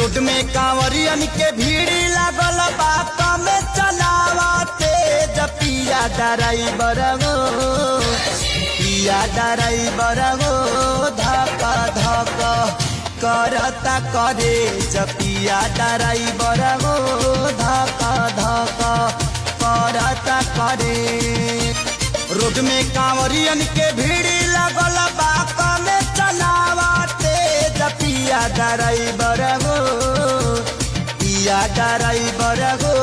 Road में कांवरियन के भीड़ लागल बा कमे चलावते पिया ड्राइवर गो पिया ड्राइवर गो धक धक करता करे पिया ड्राइवर गो धक धक करता करे। रोड में कांवरियन के भीड़ लागल बा कमे चलावते पिया ड्राइवर गो पिया ड्राइवर गो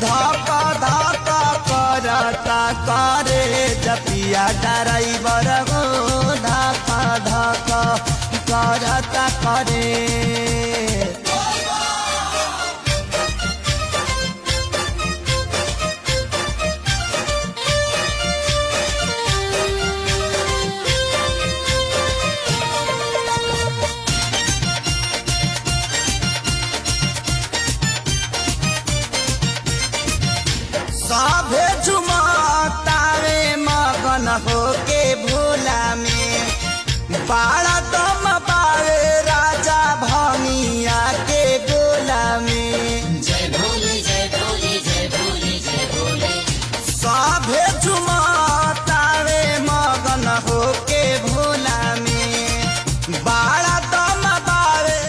धक धक करता करे पिया ड्राइवर गो धक धक करता करे। सभे झुमतावे मगन होके भोला में बाड़ा दम पावे राजा भंगिया के गोला में। जय भोले जय भोले जय भोले जय भोले। सभे झुमतावे मगन होके भोला में बाड़ा दम पावे।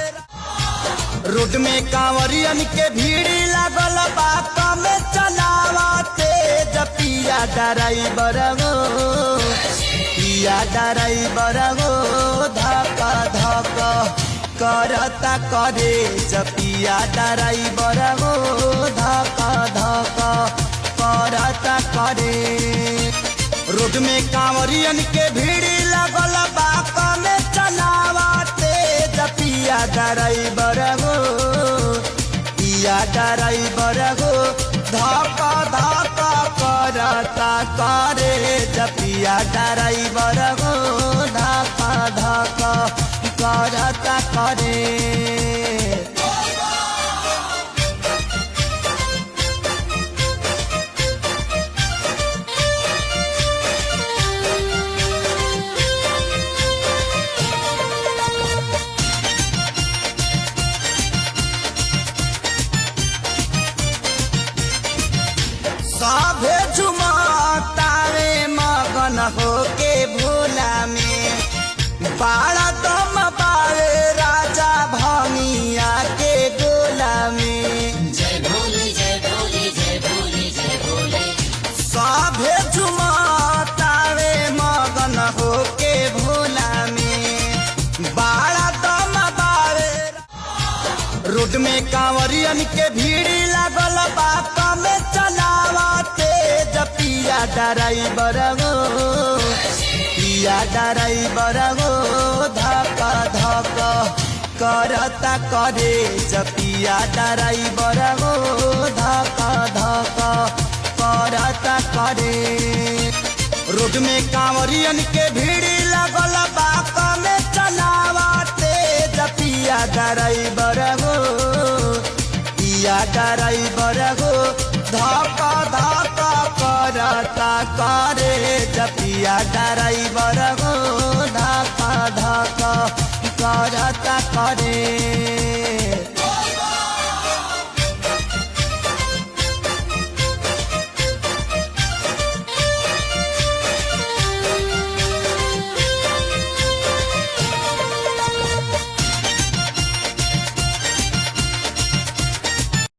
रोड में कांवरियन के भीड़ लागल बा कमे चलावते पिया ड्राइवर गो पिया ड्राइवर गो धक धक करता करे पिया ड्राइवर गो धक धक करता करे। रोड में कांवरियन के भीड़ लागल बा कमे चलावते पिया ड्राइवर गो पिया ड्राइवर गो धक धक करता करे पिया ड्राइवर गो धक धक करता करे। सभे झुमतावे मगन होके भोला में बाड़ा दम पावे राजा भंगिया के गोला में। जय भोले जय भोले जय भोले जय भोले। सभे झुमतावे मगन होके भोला में बाड़ा दम पावे। रोड में कांवरियन के भीड़ लागल बा कमे चलावते पिया ड्राइवर गो पिया ड्राइवर गो धक धक करता करे पिया ड्राइवर गो धक धक करता करे। रोड में कांवरियन के भीड़ लागल बा कमे चलावते पिया ड्राइवर गो पिया ड्राइवर गो धक धक करता करे पिया ड्राइवर गो धक धक करता करे।